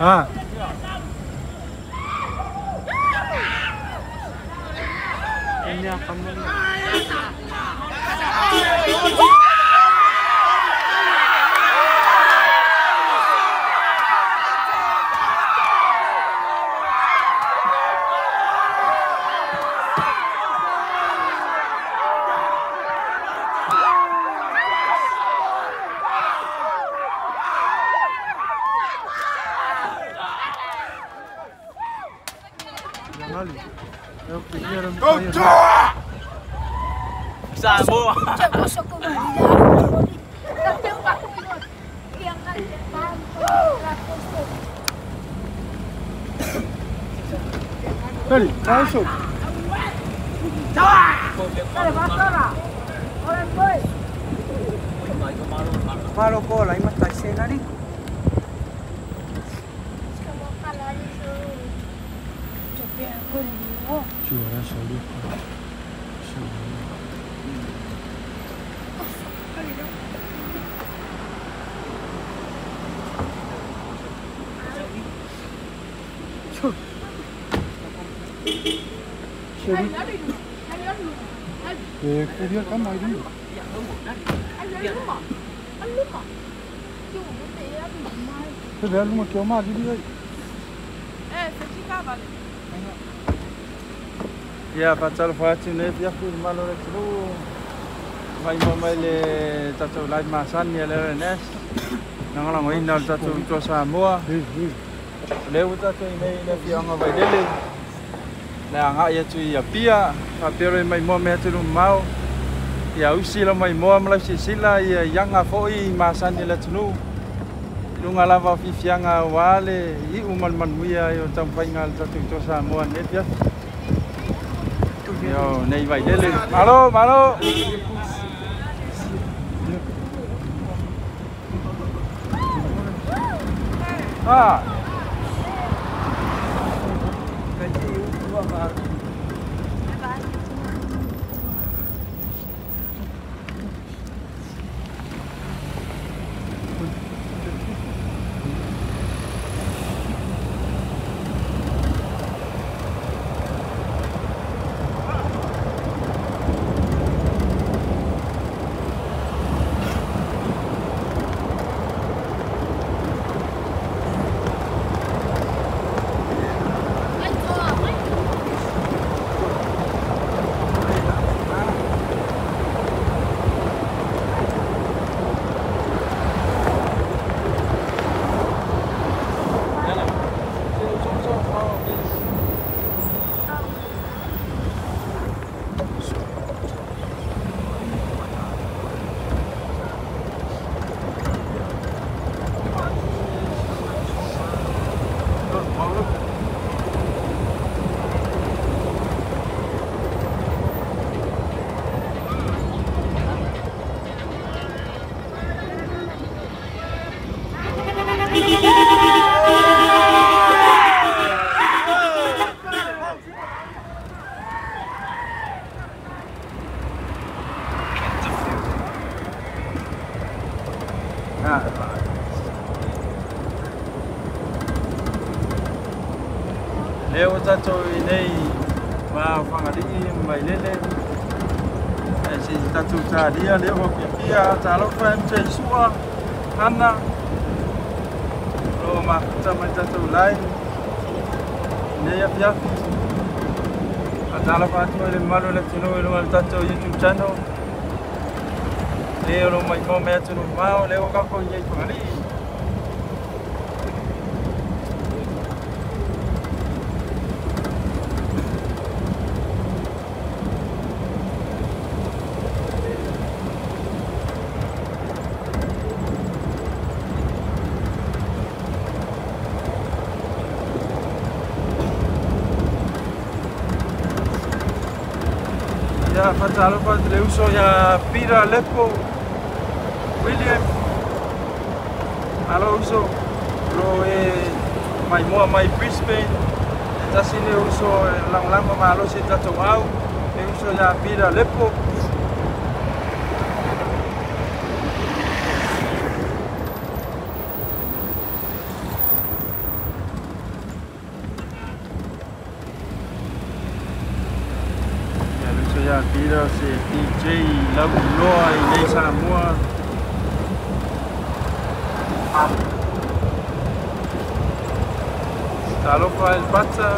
Ah. Ini apa Dali, masuk. Malo bola, ima tai sena ni. Juara sekali. Kuria kan mai dulu. Sudah lu mau kemana dia? Ya, pasal fatin ni dia pun malu tu. Mai le tatu lai masan ni le nes. Nang lang ngoi nal tatu to Samoa. Leu tatu ni le piang ngai dele. Nah, ngak ya cuy ya pia, tapi mai mo me tu mau. Ya usi lo mai mo Malaysia sila ya yang afoi masan ni le tunu. Lu ngalava fi fianga wale, I umal man muya yo tampai ngal tatu to Samoa net ya. Yo, nei vai dele. Malo, malo. Ah. Leo tatu ini ma fangadi mai lele. Si tatu dia leo dia talo fam semua Hana. Lo ma sama tatu lain. Dia ya. Atala fatu le malu le tino le tatu YouTube channel. Leo lo mai ko me tunu mau leo ka ko ye fangadi. Ya fatalo pat leuso ya Pira Lepo William alo uso lo mai mo mai Brisbane ta sini uso lang malo si ta tomau uso ya Pira Lepo pira se DJ lau loa I nei Samoa. Talofa el pata.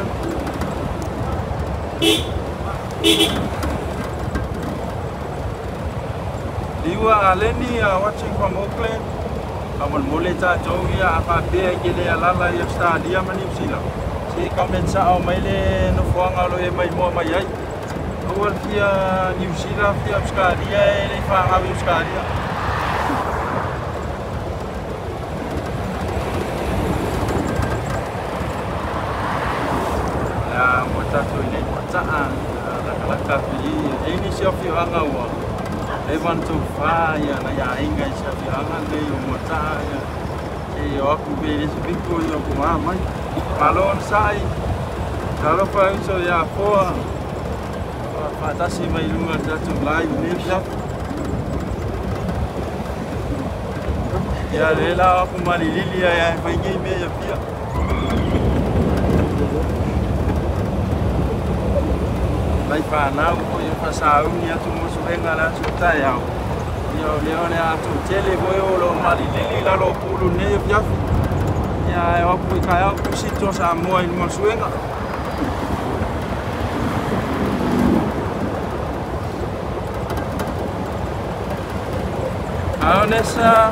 Liwa aleni watching from Auckland. Kamal mole ta joia apa be gele alala ya stadium ni New Si kamen sa au maile no fuanga lo e mai mo mai ai. Awal kia New Zealand kia Australia ele fanga Australia. Ya mota tu ini mota laka ini siapa yang ngawa. Evan tu faya na ya inga siapa yang ngawa mota ya. Aku beli sebiku yo kumamai. Malon sai. Kalau so ya poa. Fatasi mai lunga jatu live ni siap. Ya lela aku mali lilia ya pengi me ya pia. Mai pa na ko yo pasau ni atu musu engala suta ya. Yo leone atu tele boyo lo mali lili la lo pulu ne ya. Ya aku kaya aku situ Samoa ni masuenga. Nessa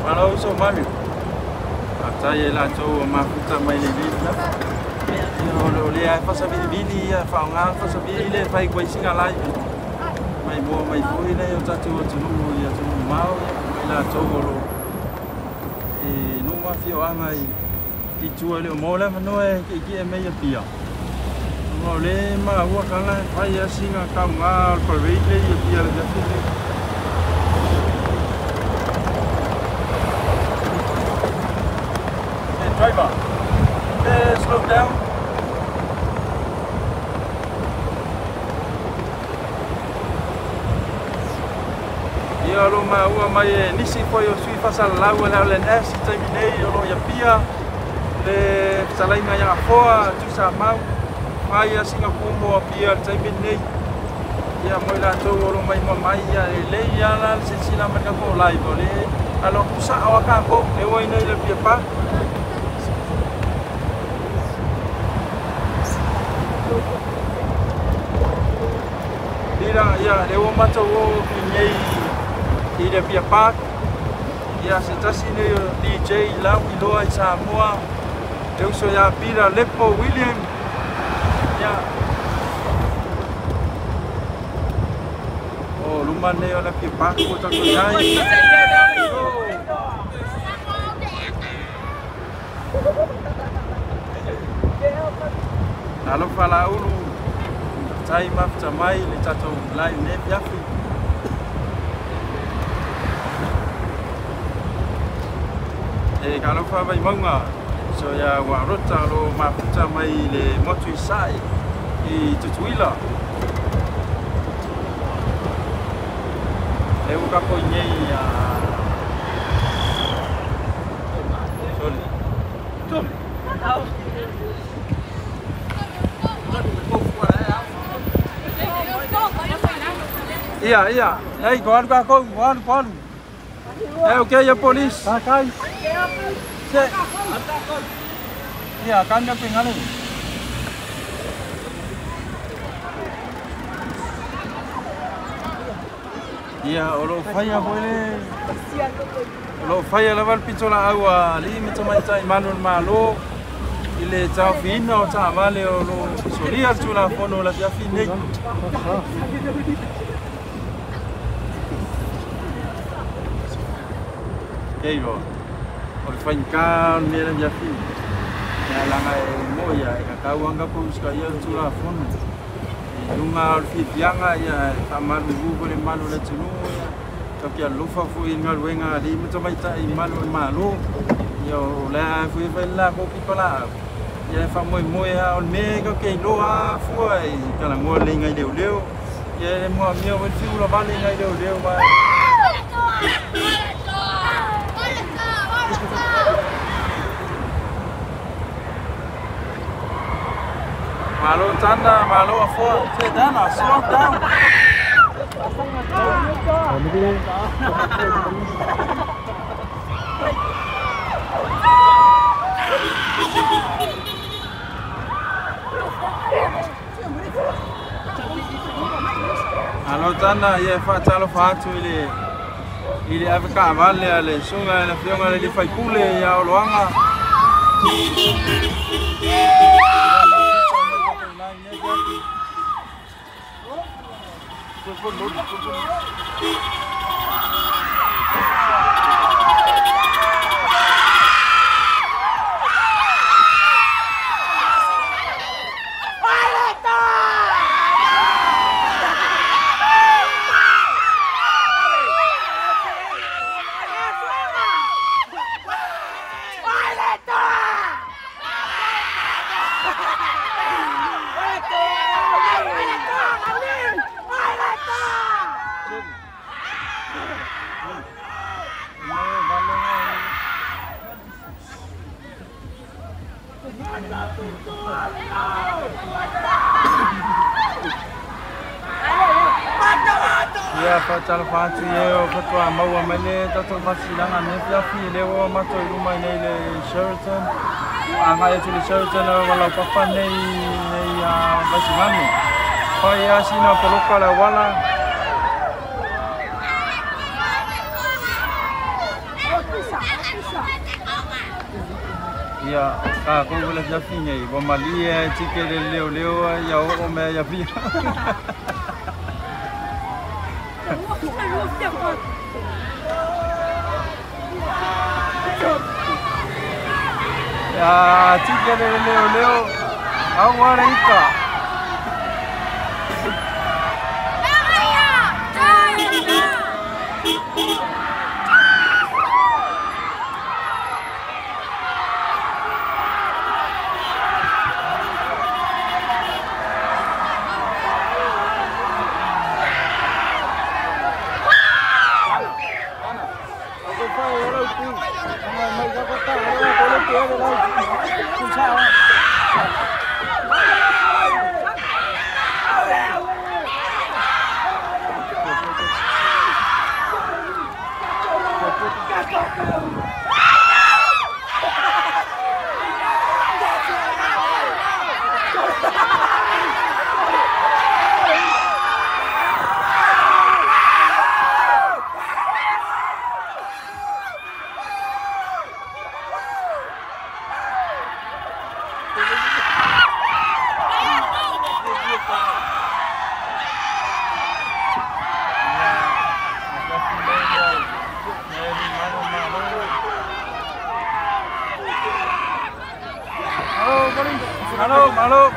Kalau so mami Saya lah tu mafuta mai le vida Yo le ai fa sabi bili ya fa nga fa sabi le fa ko singa lai mai bo mai fui le yo tatu tu no ya tu mau la to lo no ma fio anga I tu le mo le no e ki e me ya pia Ole ma wa kala ai singa ka nga ko veile ya pia le fili Driver, slow down. Ia lo ma ua mai nisi foi o sui fasal lau la le nasi terminei lo ya pia le salai nga ya foa tu sa mau mai a singa kumo pia terminei ia moi la to lo mai mai ya le ya la se sila ma ka ko live le alo sa wa ka ko le wai nei le pia pa Ya, lewo mata wo nyei ida pia park. Ya setasi ne DJ lau iloa I Samoa. Eu so ya pira Lepo William. Ya. Oh, luman ne ona pia park ko ta ko yai. Halo fala ulu. Sai mafta mai le tato lai ne piafi. Kalau fa vai manga so ya wa rota lo mafta mai le motu sai I tutuila. Eu ka ko nyei ya. Sorry. Tom. Iya. Hey, go on. Okay, ya polis. Kai. Iya, kan dia pengalu. Iya, olo faya boleh. Olo faya lawan picola agua, li macam Manuel Malo. Ile tau fino ta vale olo solia sulla fono la tia fine. Eiro, o fankan ni la tia fine. Ya langai moya ka kawanga po ska ya sulla fono. Lunga fianga ya tamar bu bole malu la tunu ya. Tapi lufa fu ingal wenga di macam Manuel Malo. Yo la fu la ko picola. Ya fa moi ha on me ko ke lo ha foi kala ngo le ngai leu ya mo mio wen fiu la ba le ngai leu ba Malo tanda, malo afford. Sit down, slow down. Malo tanda, ye fa talo fa tu ili avka vale ale sunga na fionga le fai pule ya oloanga. Ya fatal fatu ye o fatwa mawa mane tatul fasilanga ne fiafi le o mato iluma ne le Sheraton anga ye tuli Sheraton wala papa ne ya basimame fa ya sina poloka la wala ya ka ko le fiafi ne bo malie tike le leo ya o me ya fi ya chica de Leo agora ica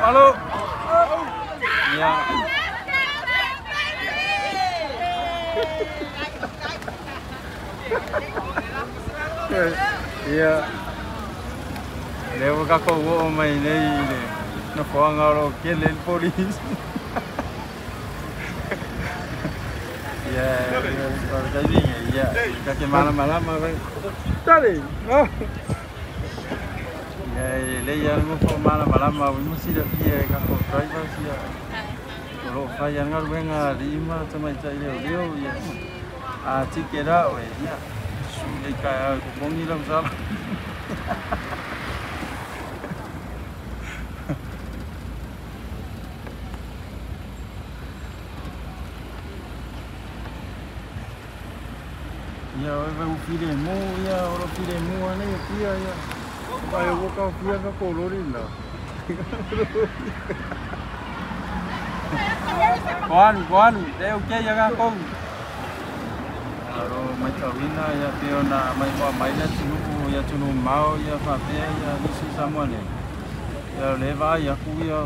Malo. Ya. Ya. Lewo kako wo mai nei le. No poangaro kele polis. Ya, jadi ya. Kaki malam-malam apa? Tadi. Le ya no fo malam-malam mo si da fie kako driver sia. Lo fa ya ngar wenga lima tamai tai leo ya. A tikera we ya. Sule ka bongi lam sal. Ya we u file mo ya o file mo ane ya ya. Vai eu vou confiar no colorido. Juan, deu que ya con. Aro mai tawina ya peona mai na tinu ya tunu mau ya fa pe ya nisi samone. Ya leva ya ku ya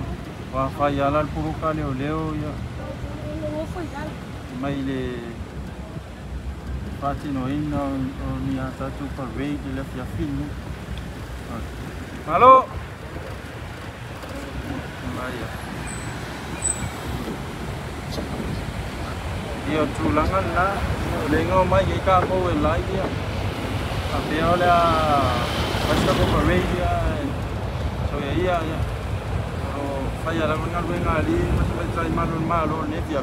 wa fa ya la puruka leo ya. Mai le Fatino ino ni ata tu parade le fia filmu. Halo. Maria. Dia tulangan na lengo mai ka ko lai dia. Tapi oleh basta ko parade dia. So ya. fai ala ngal ali mas sai malo ne dia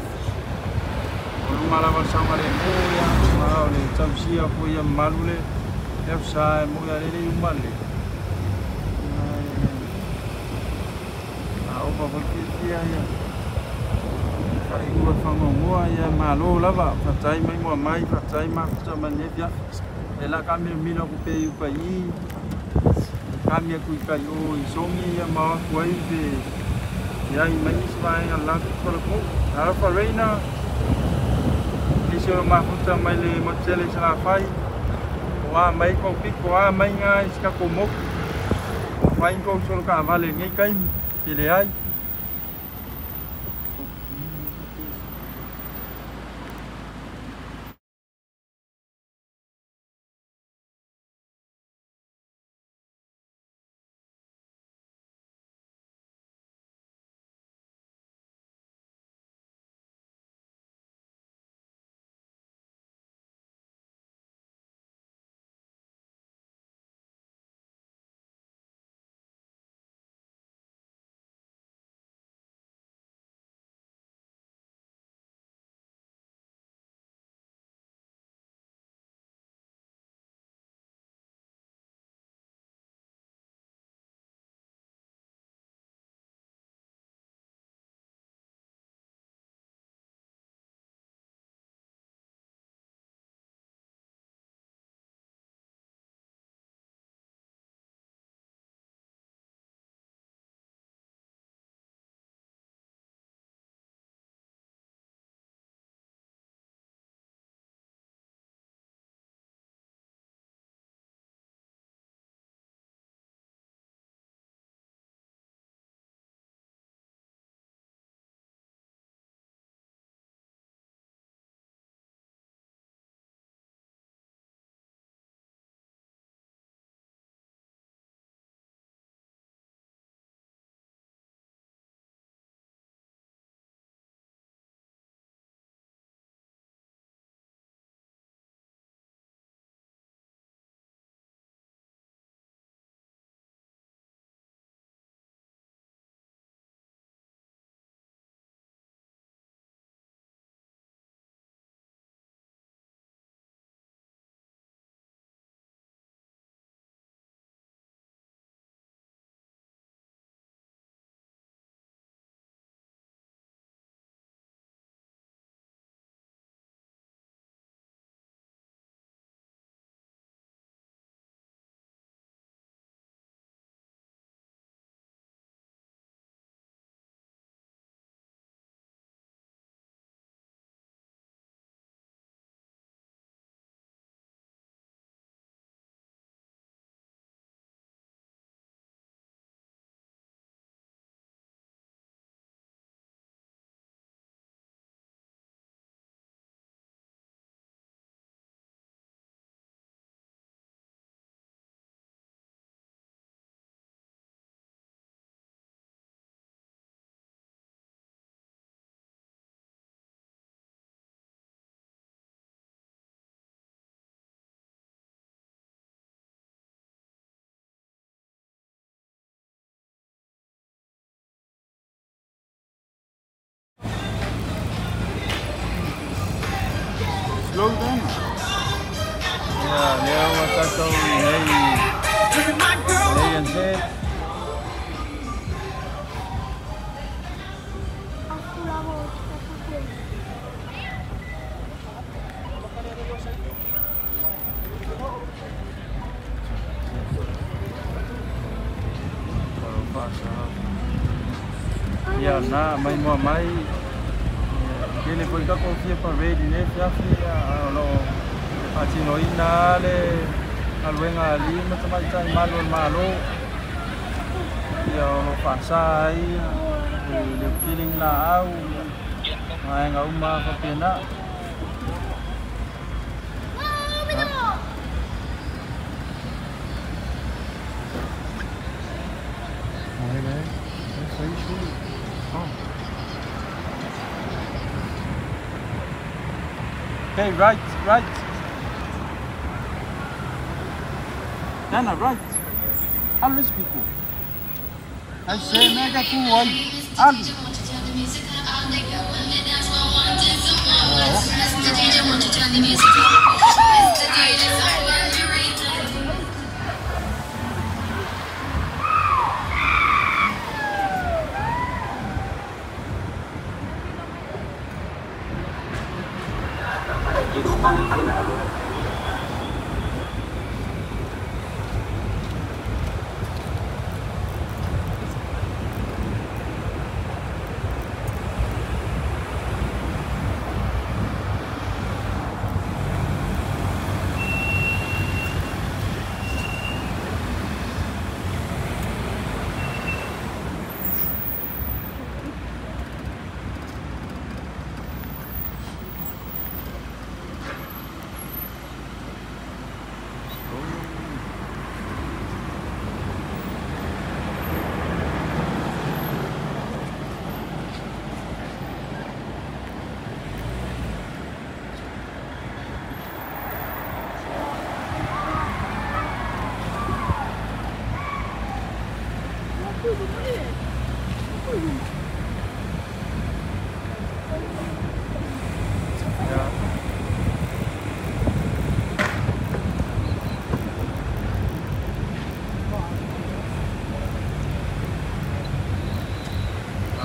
o mala wa sama le ya ma le tsamsia ko ya malule e sa mo ya le umale o pa porque ya fai o fango mo ya malo lava fatai mai mo mai fatai ma sa mane dia e la cambio mino ko pe u pai cambia ku kai o songi ya ma ko de ya mai sai ala ko ko ala fa reina iso ma futa mai le mo tele sa fai wa mai ko pico wa mai nga ska ko mo fai ko solo ka vale ngai kai ele ai slow down. Yeah, leo watoto hey and ya na mai mo mai ele foi da confia para ver né já fia lo atino inale alwenga ali mas mai sai malo ya lo pasai le feeling la au mai ngau ma ka pena Okay, right. Nana, right. Always people. ai se mega tu ai al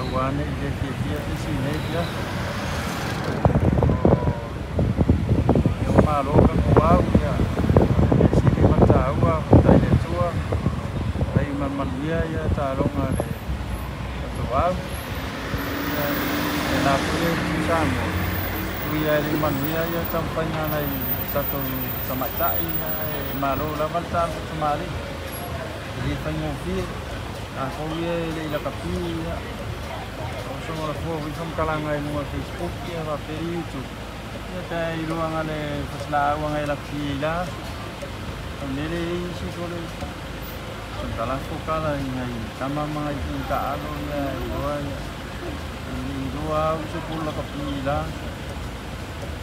Wane dia di sini dia. Yang malu kan wow ya. Di sini macam apa tanya tua. Ai man dia ya talong ada. Wow. Ya punya sama. Dia di man dia ya sampai nanai satu sama cai malu lawan tan semari. Jadi penyofi aku dia le kapi ya. Semua orang kalangan semua Facebook ya, apa YouTube. Ya tay luang ale pasla uang ay laksi lah. Nili si sore. Sentala fokala ngai sama mga kaano ya dua ya. Ini dua sepuluh kapila.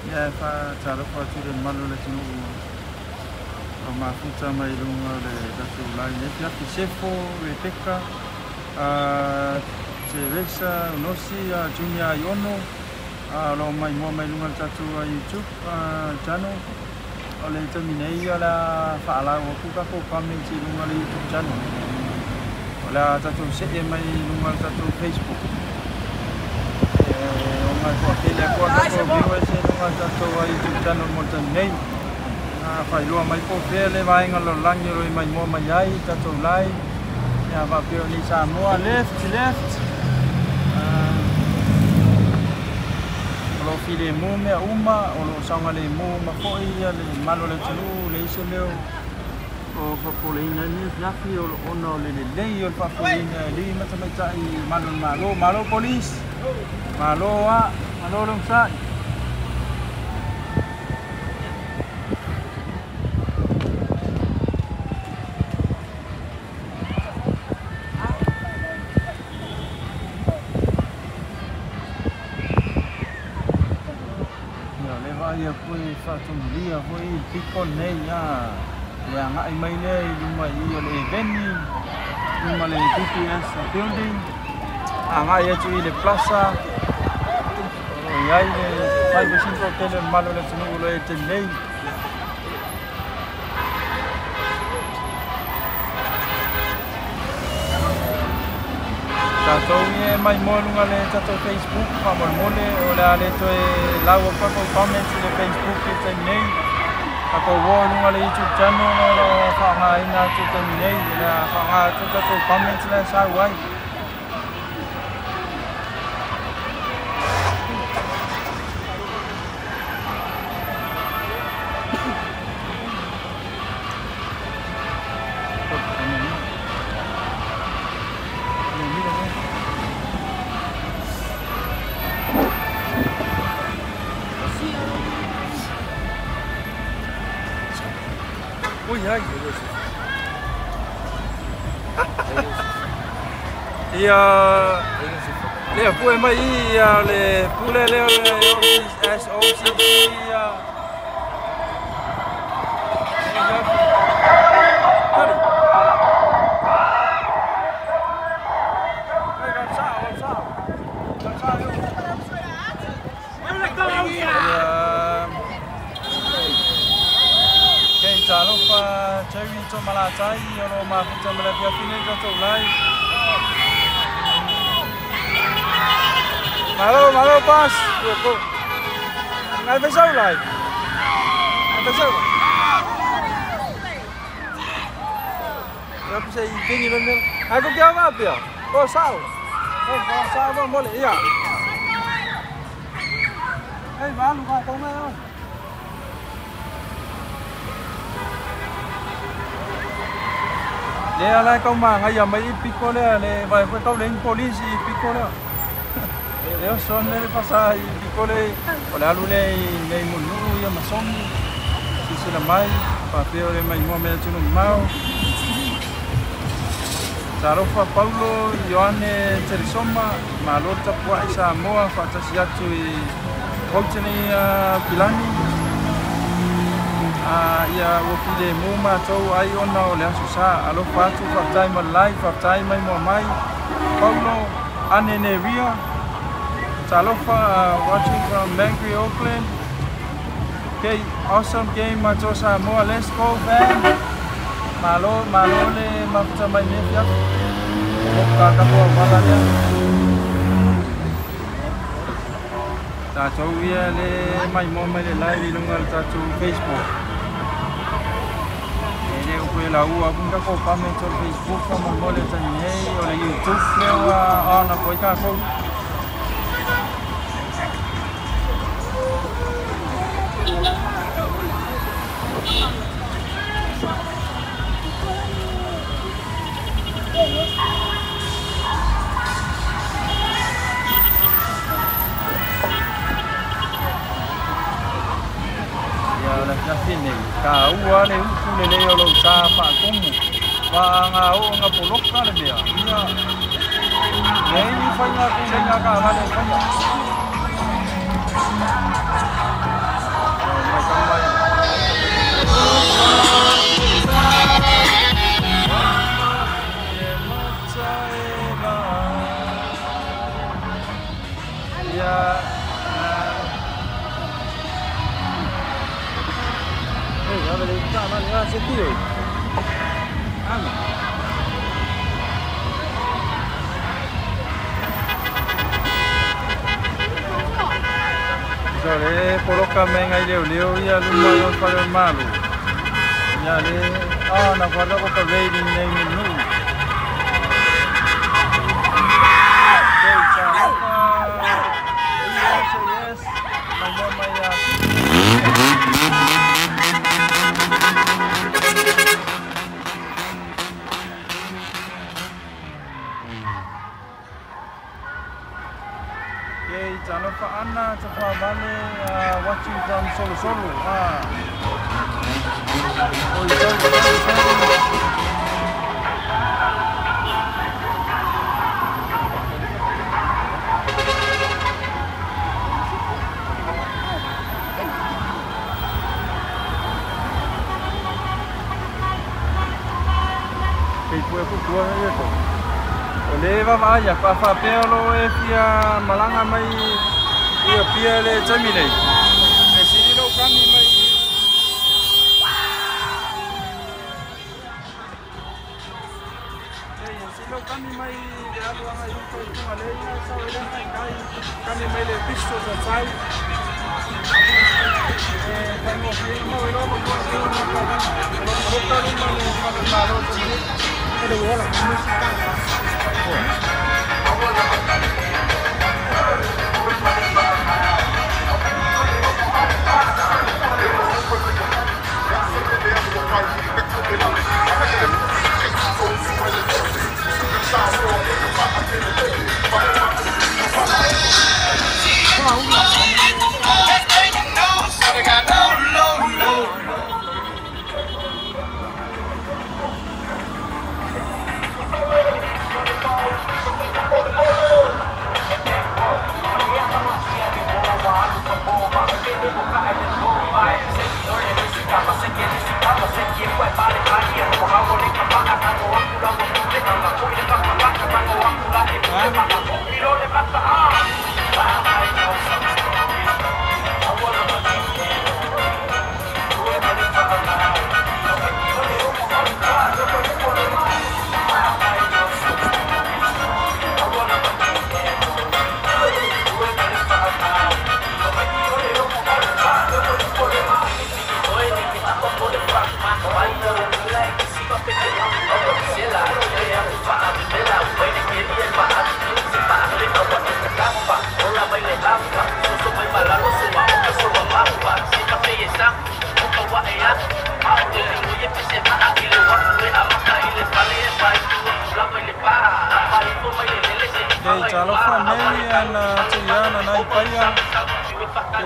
Ya fa cara fa sudah malu le sinu. Ama futa mai lunga le datu lai ya sefo Rebecca. Teresa, Nosi, Junior Yono, lo mai lungal satu YouTube channel. Oleh terminai ala faala aku kako komen si lungal YouTube channel. Oleh satu set mai lungal satu Facebook. Orang tu akhirnya aku viewer si lungal satu YouTube channel macam ni. Fai luar mai po vele mai ngal lang yo mai mai ai satu lai. Ya va pio ni Samoa left. Kalau filem mu me uma, kalau sangat le mu makoi ya le malu le tulu le iseleo, o fakulina ni nafi o ono le o fakulina li macam malu polis, malu longsa. Ya foi fatum dia foi pikon nei ya yang ai mai nei lumai yo le veni lumai le TPS building anga ya chui le plaza ya ile 5 hotel malo le sunu lo e nei Tato ni mai mo lunga le tato Facebook pa mo mole o la le to e lawa pa ko comment le Facebook te nei ako wo lunga le YouTube channel lo fa nga ina to te nei la fa nga to comment le sa wai Iya, le pue mai le pule le SOCC Cherry cho malatai olo ma puta mala pia fine to lai. Malo pas. Go. Ngai phải sâu lại. Phải sâu. Nó sẽ cái gì bên ai có kéo vào kìa. Có sao? Có sao không có lẽ à? Ê, vá luôn qua tông này không? Để lại công mà ngay giờ mấy pico này để vài cái câu đến police pico này. Để son này phát sai pico này, còn là luôn này ngày một nụ giờ mà son thì sẽ làm mai và theo này mình mua mấy chuyện mau. Sarofa Paulo Ioane Teresoma malota pua Samoa fatasiatu I Houteni Pilani ia wofile muma tau ai ona o le aso sa alofa atu whaftai malai whaftai mai mua mai Paulo Aneneria Talofa watching from Langry, Auckland. Okay, awesome game mato Samoa, let's go fam. Malo le mafuta mai nefia. Ka po mala dia. Ta chau ia le mai mo mai le live lungal ta chu Facebook. Ele o ko la u abun ka ko pa me chu Facebook ka mo le ta ni o le YouTube le wa ona ko ka ko. Ya sini ka ua le uku le o sa pa komu wa nga o nga poloka le dia ia nei fanya ku le nga ka vale fanya sentido. Rồi poloka men ai leo ia lumba para el malo. Ya le na guarda ko ka reading nei menu. Yes. My mama ya. Channel for Anna to Vale watching from Solo. Que fue eso. Leva vaya fa peolo e fia malanga mai ia pia le tamine e sirilo kami mai e sirilo kami mai de algo mai ko ale ia sa ida kai kami mai le pisto za sai e tengo que mo velo mo ko pero bueno la música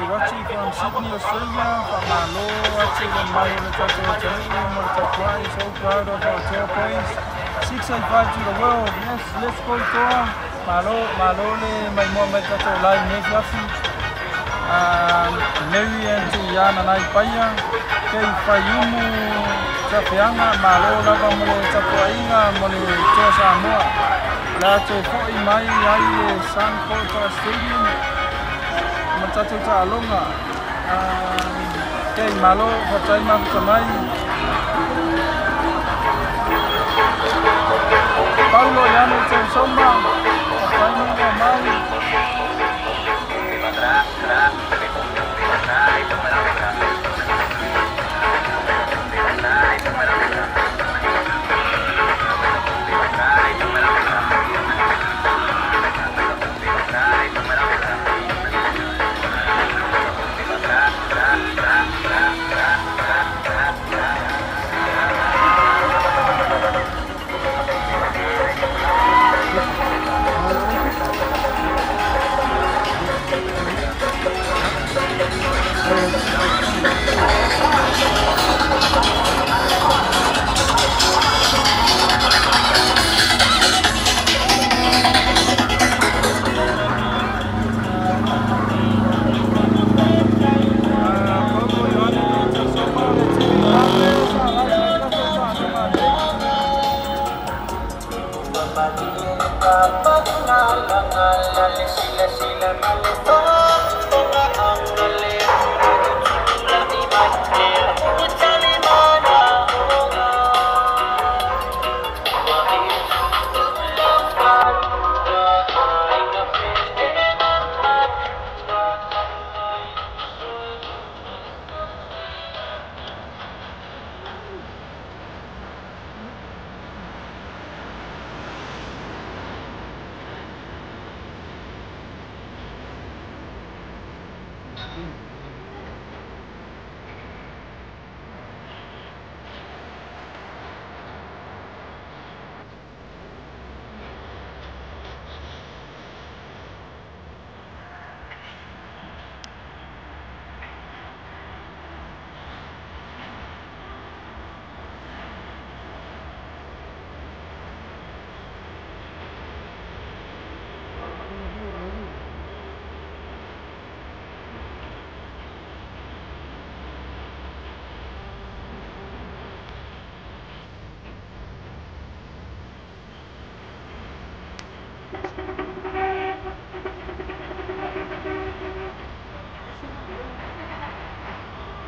watching from Sydney, Australia. Famalo, watching the Mayo Tato Chile, so proud of our 12 points. 685 to the world. Yes, let's go Toa. Malo le mai mo mai Tato live ne fiafi. Mary and Yana nai paia. Kei Fayumu Tapianga, Malo lava mo le Tato Ainga, mo le Toa Samoa. La te foi mai ai le Suncoast Stadium. Matatu Alonga, Kei Malo, Fatai Mafutamai, Paulo Yano Somba, Fatai Mafutamai.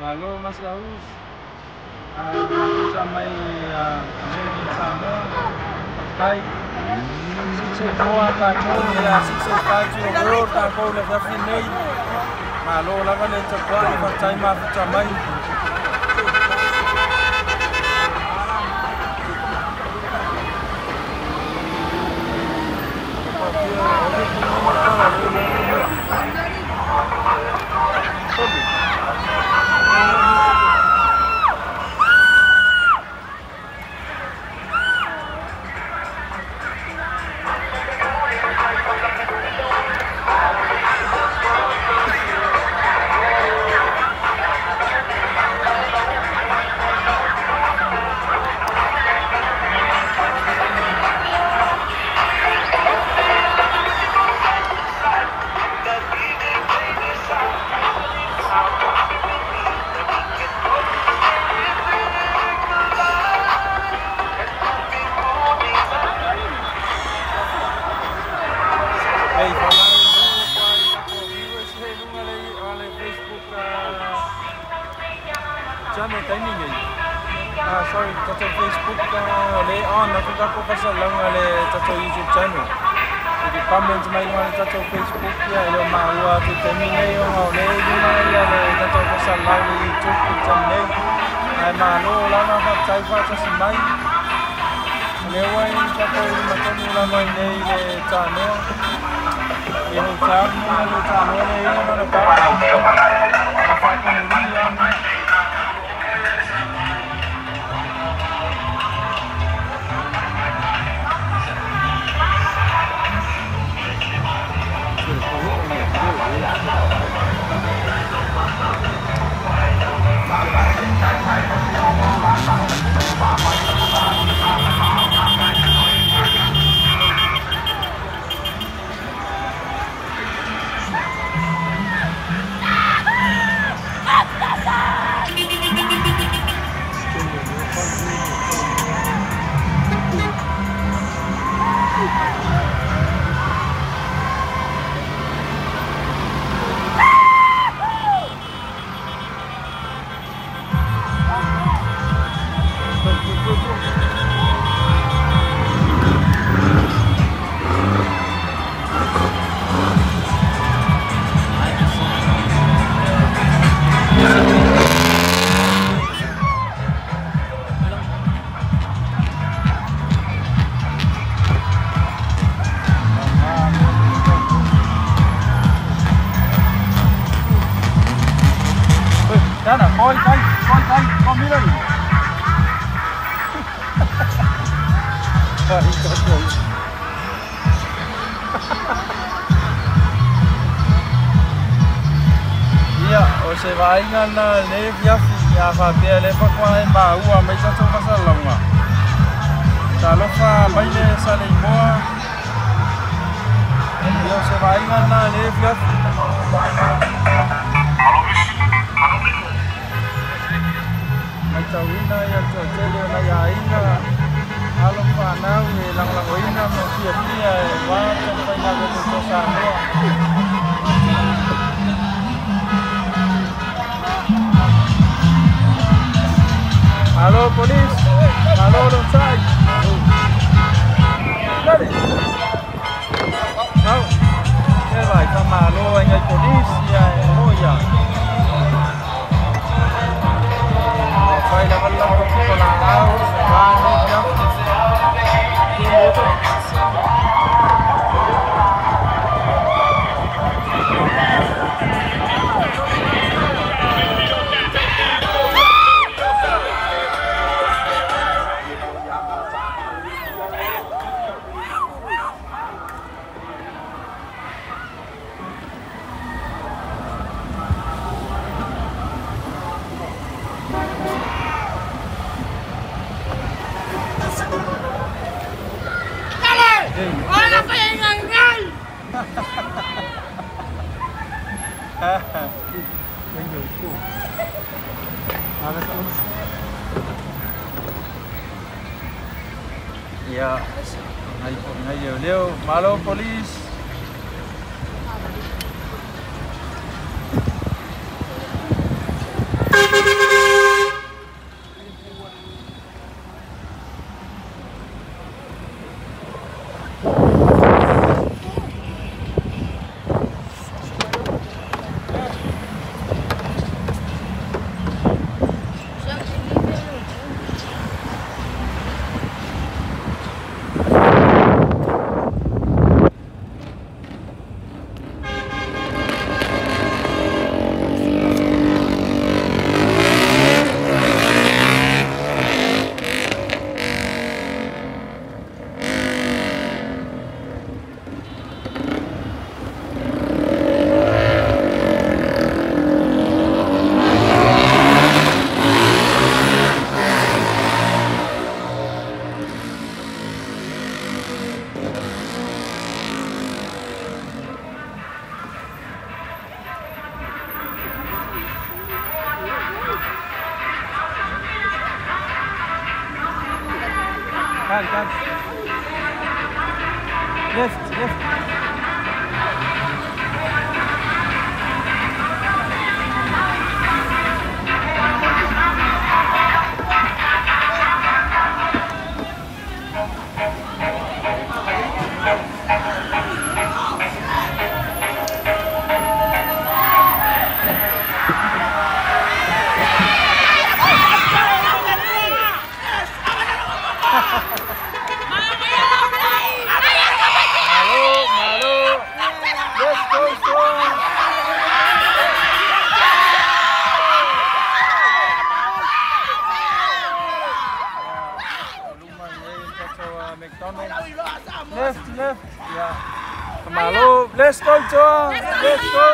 Halo Mas Daus, sampai sama kai 664 tako ya 665 to the world tako le gafi nei malo la va le tapa va tai ma chamai sorry, tato Facebook le on aku kako pasal lang le tato YouTube channel. Jadi comment mai le tato Facebook ya yo maua tu termine yo le ya le tato pasal lang le YouTube channel. Ai malo la na fa chai fa sa mai. Le wai tato macam la mai le channel. Yo channel le yo na pa. Apa kemudian Sana, coi đây, con biết rồi. Iya, o se vai ngana le via ya fa pe le fa kwa ba ua mai sa so fa longa. Ta lo fa mai le sa le mo. Yo se vai ngana le via. Mai tau ina ya to tele na ya ina. Alo fa na we lang ina mo fia wa to fa na go to sa mo. Hello, police. Hello, outside. Ready? No. Thế vậy thằng mà lô anh ấy police ya, ngồi ya. Vậy là vẫn lâu không có làm đâu. Ba đi nhá. Ya, ngay liêu, malo police. Kan. Left. Left. Yeah. Malo. Let's go, John. Let's go.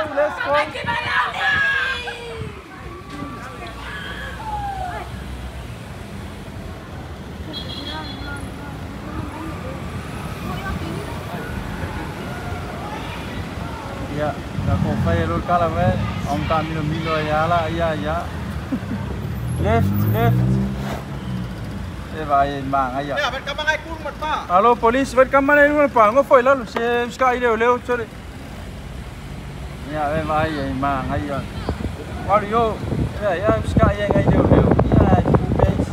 Ya, ako fay rol kala me. Om tamino milo ya. Left. Vai mang aí. Nè, vẫn cầm ngay cuốn một pa. Alo, police, vẫn cầm ngay luôn pa. Ngô phơi lắm, xe sky leo, sorry. Ya, vai mang aí. Wario, ya sky ngay leo. Ya, base.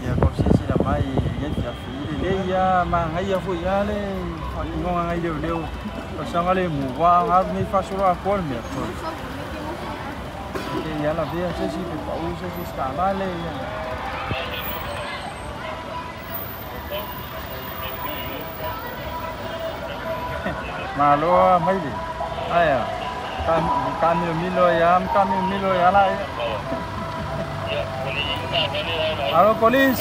Ya, có xe là mai nhân trả phí đi ya mang aí phụ ya le. Ngon ngay leo. Có sang ngay mù qua, har mi fa sura call me. Ya la via se si pe pau se si scala le ya. Malo mai đi. Ai à. Kami Milo ya lah. Halo polis.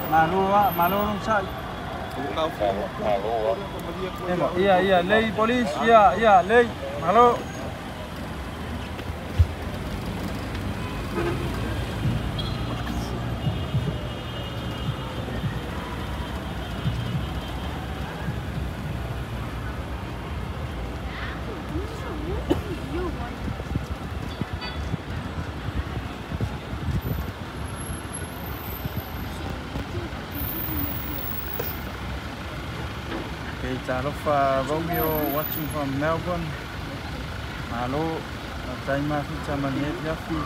Malu sa. Iya, lei polis. Iya, lei. Halo. Talofa Romeo watching from Melbourne. Halo, taima ficha manet yafi.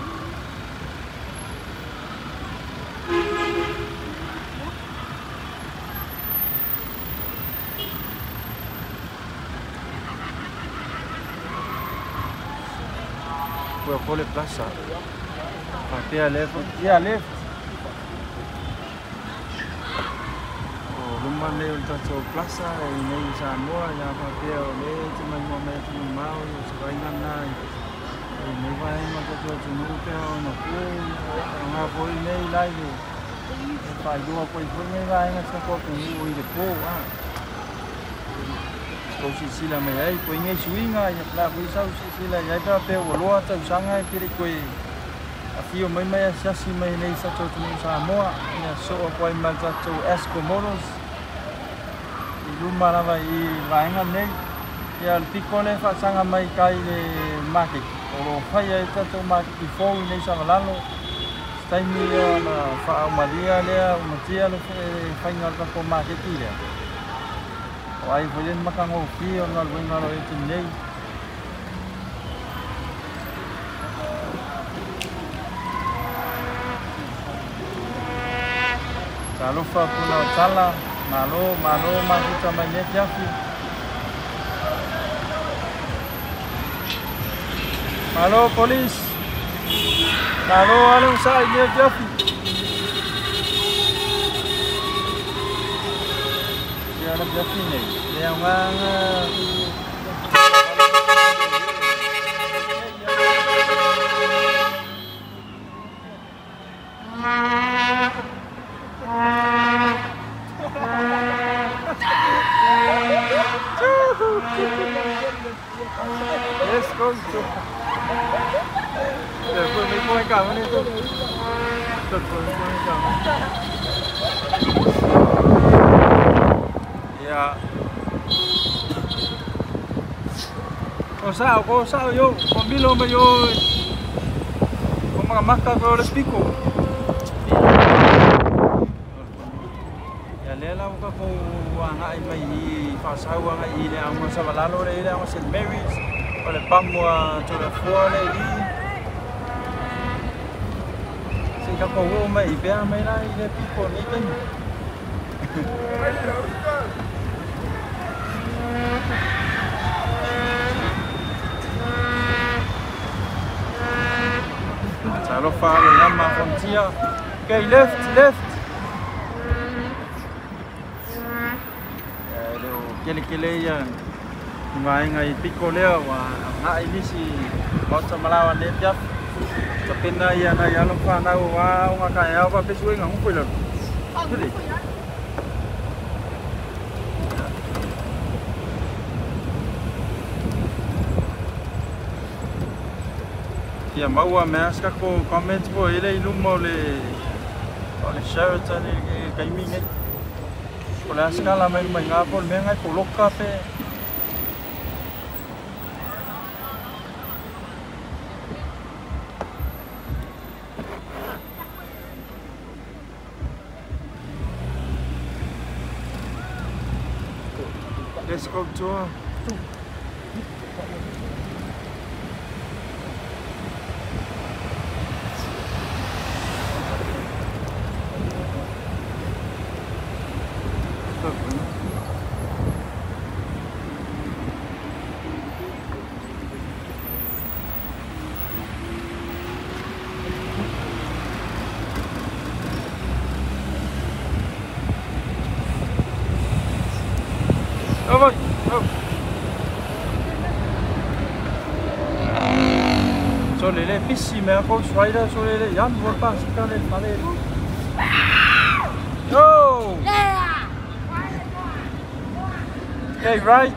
Por Pole Plaza. Aquí a left. Yeah, left. Rumah ni untuk plaza ini Samoa yang pakai oleh cuma mau sebagian naik ini baik macam tu cuma nak apa ini lagi pai dua apa itu ni baik macam apa tu ini depo kau sila mai kau ini swinga ya lah kau tahu sila ya tu apa walua tu sangat kiri kau afio mai sasi mai ni satu cuma Samoa ya so apa macam tu Eskimos rumah lama I laingan ni, ya pikole fa sanga mai kai le market. Kalau faya itu tu market before ini sama lalu, time ni na fa madia le, madia le final ka market dia. Wai boleh makan kopi, orang boleh makan itu ni. Kalau fa pulau salah. Malu masih sama net Jafi. Malu polis. Malu saya net Jafi. Dia ada Jafi ni. Dia orang Let's go. Después me voy a caber esto. Después me voy a caber. Ya. Kau sao yo, pamilo me yo. Como la máscara pero les pico. Ya le la boca con anak mai pasau anak ini ang sa balalo le ang St. Mary's. Oleh pamua tora fuole di. Singka ko mai bea mai la ile pico ni kan. Salo falo nama frontier. Okay, left. Kele ya. Ngai pico leo wa ini si mau melawan dia jap. Tapi na ya lupa na wa kaya apa besok ngang pui lo. Jadi. Ya mau mas kako comment po ile ilumo le Sheraton kai mingi. Kalau sekarang main ngapol mengai polok kape. Let's go tour. Oh boy. Oh. So lele pissi me ko swaida so lele yan wo pa sikale pale. Oh. Okay, right.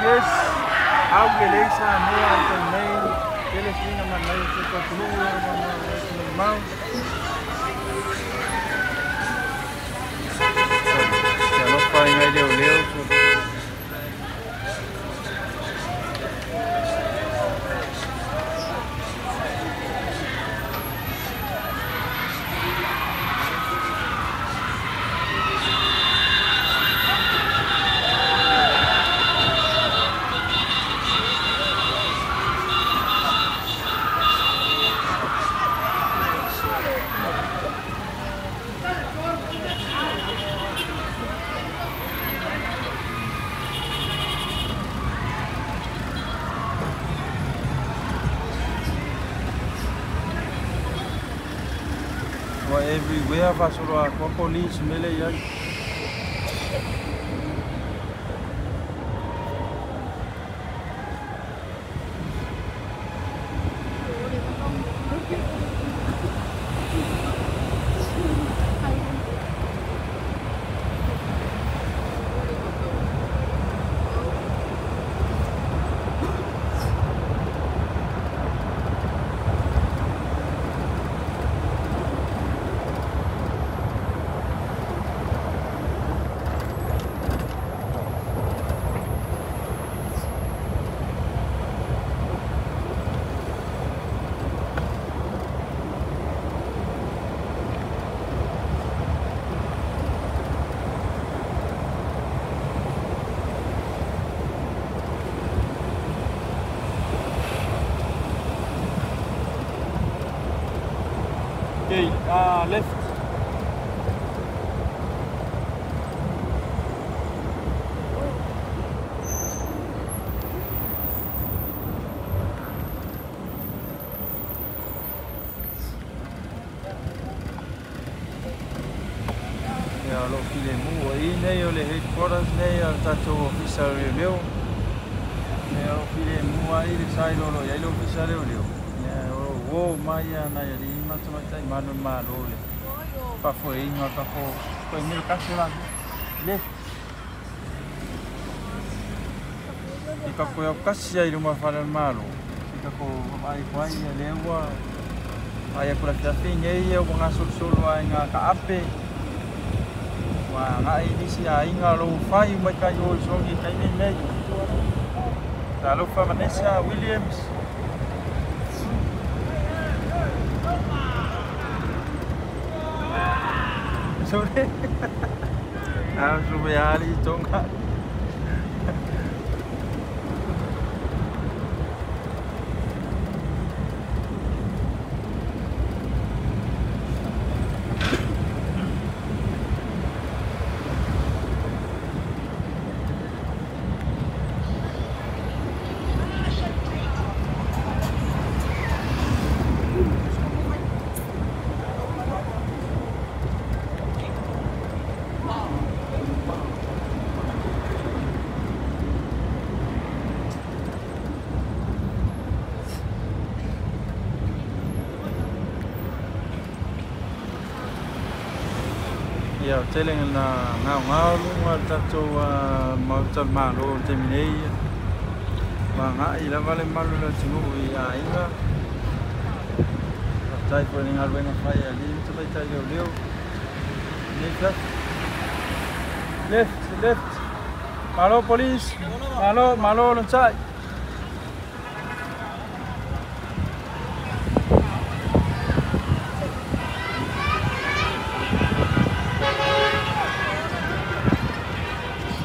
Yes. How gelesa no al mail. Eles vinham na mail que continua normal. Já não faz mais leu. Everywhere fa solo a police mele ya. Okay, left. Ya lo filemu aí né, ole headquarters né, tá to official meu. Né, lo filemu aí de sai lo ya lo official eu. Oh, Maya na yari matamata manu malole. Pa foi no pa foi no caso lá. Left. Ika ko eu kasi ai uma fala malo. Ika ko ai lewa. Ai ko la fiafinha e eu nga solo ai nga ka ape. Wa nga ini si ai nga lo fai mai ka yo so ni kai nei. Talo fa Vanessa Williams. Sorry. Sube ali tonga. Ya, telling na ngau lunga tato mau tal malo terminei. Manga ila vale malo la tinu ia inga. Tai por ningal venga fai ali, tu tai leu. Left. Malo police. Malo lonchai.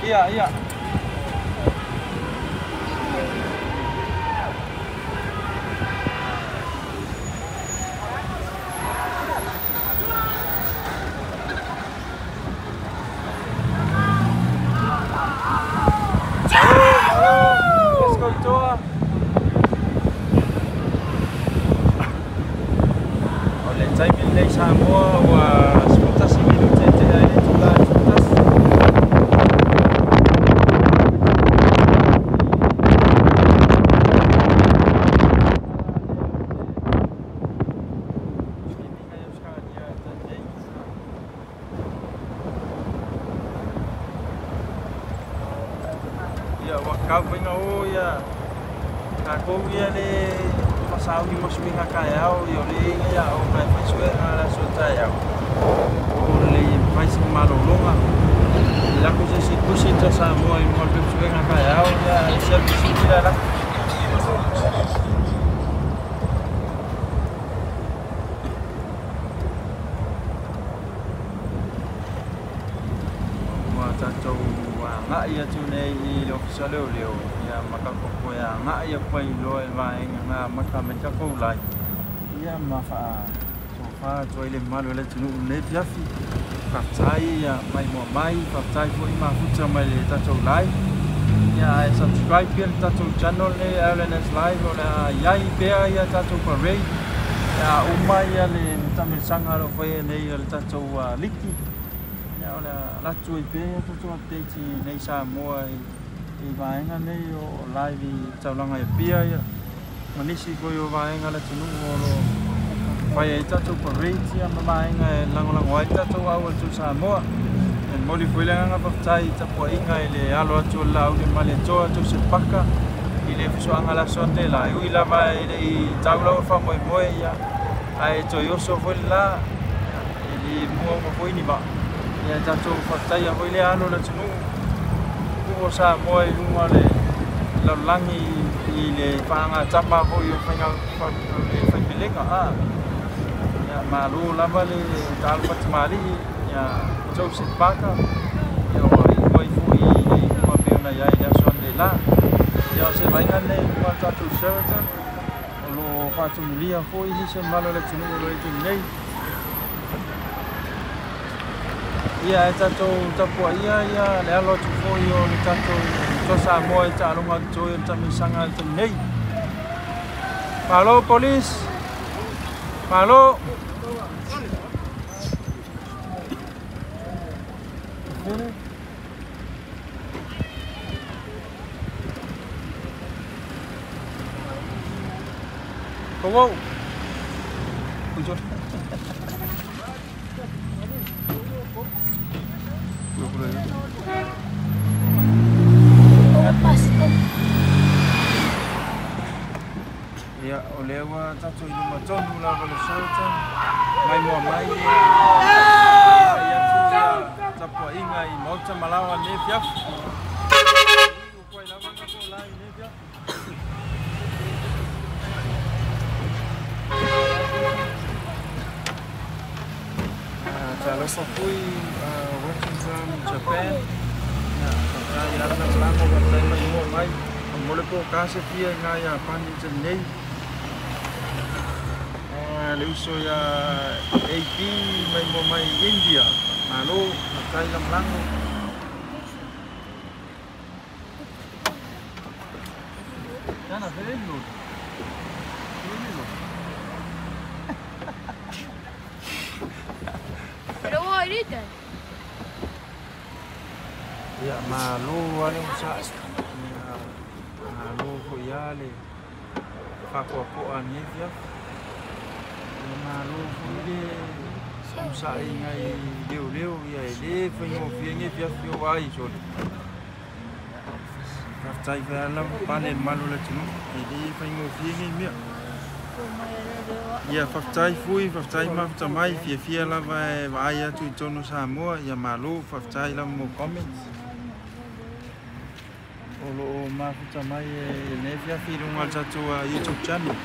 Iya. Kau pinga o ya ka ko ia le pasau ki mos pinga ka ya o yo le ya o ka pesue ala so ta ya o le vai se malo longa la cosa si così ta sa mo il mo pesue ka ya o ya se si tira la ngã ia tu nei I lo sa leo ia makakoko ia ngã ia pai lo e vai ngã makameka ko lai ia mafa sofa toile malo le tunu nei piafi fatai ia mai fatai foi ma futa mai le tato lai ia ai subscribe pia tato channel nei LNS live ola iai pea ia tato parade ia umai ia le tamil sanga lo foi nei le tato liki ola la tui pe to to update nei sa mo I vaenga nei o live taulanga pia ia manisi ko yo vaenga la tunu lo vai ai tato parade ia vaenga langolango ai tato au tu sa mo en moli foi langa patai tapo inga ile alo tu la u male to se paka ile fiso anga la sonte la u ila vai I taula fa mo ia ai to yo so foi la ili mo foi ni ba ia tatou fatai a hoi le ano na tunu kuo sa moe lunga le laulangi I le whaanga tapa hoi o whainga whaipilenga ia malu lava le tālu patimari ia tau se paka ia hoi fui le kuma peona iai le aso ane la ia o se vainga ne kuma tatou Sheraton o lo whatumulia hoi hise malo le tunu o lo e tunu nei ia e tatou tapua ia le alo tu foi o le tatou tosa mo e talunga tu e tamisanga te nei Palo police Palo Como ia o lewa tato I luma tonu lava le Sheraton mai mua mai ia tapua inga I mauta malawa ne fiafu o koe lava tato lai ne fiafu Talofa fui working from Japan ia lana lango katai mai mua mai mole ko kase pia nga ia pani te nei le uso ia AP mai mo mai India malo katai lango Yana vendo Pero vos ahorita ia malo ale usa malo ko iale ko ani dia malo ko le usa ngai leo ia le fengo fienge dia fio ai so Fatai vela pane malo le tinu ele fengo fienge mia ia fatai ma tamai fia la vai atu tono Samoa ia malo fatai la mo comments Olo mafuta mai ne via filunga tato YouTube channel.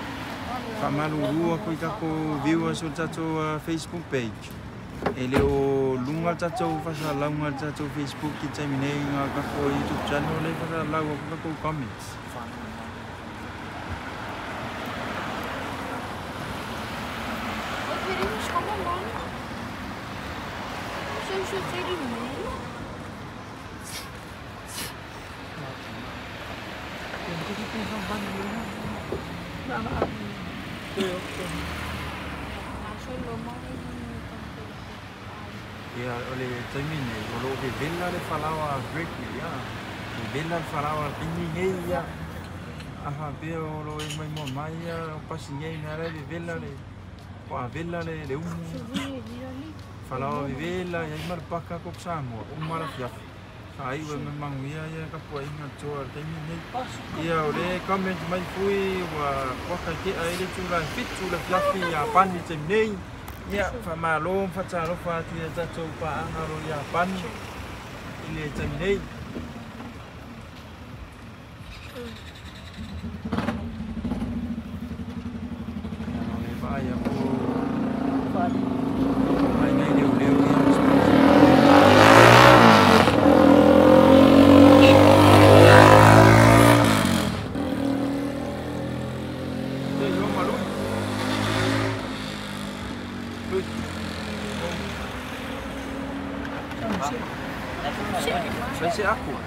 Kamalu rua ko viewers o tato Facebook page. ele o lunga tatou whasalaunga tatou Facebook ki taimi nei ngā kako YouTube channel le whasalau o kako comments. Ia ole taimi nei o lo ke vela le whalawa break ia. Ke vela le whalawa pini nei ia. Aha pe o lo e mai mo mai ia pasi nei na re vela le. Ko vela le umu. Whalawa vela ia mar paka ko samo o mara fiafi. Ai we me manguia ia ka po inga toa taimi nei. Ia ole comment mai fui wa waka ke ai le tula fit tula fiafi ia pani taimi nei. Ia whamalom whataro whāti e tatou pāangaro i a pani I le taimi nei. Nā le whai a po mai nei leo leo i a Vai ser a cor.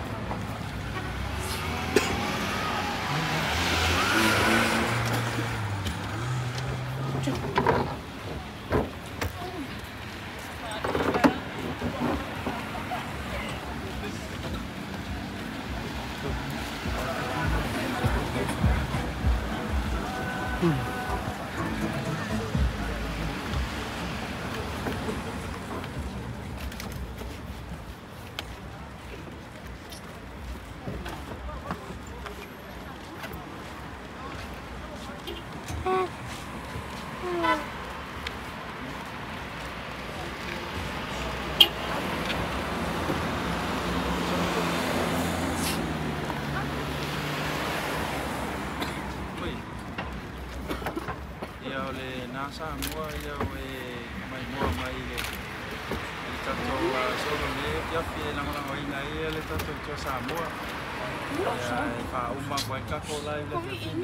Nasa mua ia e mai mua mai le tatou solo le piafi e langolango ina ia le tatou tua Samoa ia e whauma koe kako live le piafi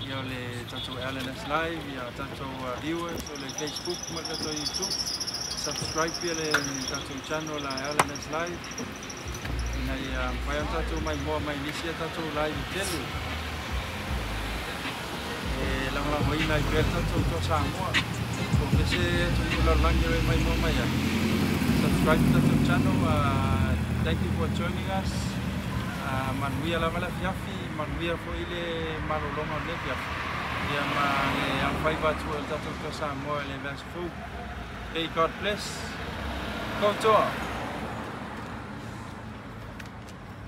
ia le tatou LNS live ia tatou viewers o le Facebook ma tatou YouTube subscribe pia le tatou channel la LNS live ina ia whai tatou mai mua mai nisi tatou live telu langolango ina I pia tatou tua Samoa. So kese tu lalangi e mai mo mai. Subscribe to the channel. Thank you for joining us. Manuia la mala fiafi, manuia fo ile malolonga le fiafi. Ia ma le am fai ba tu tatou tua Samoa le vas fu. Hey, God bless. Go to.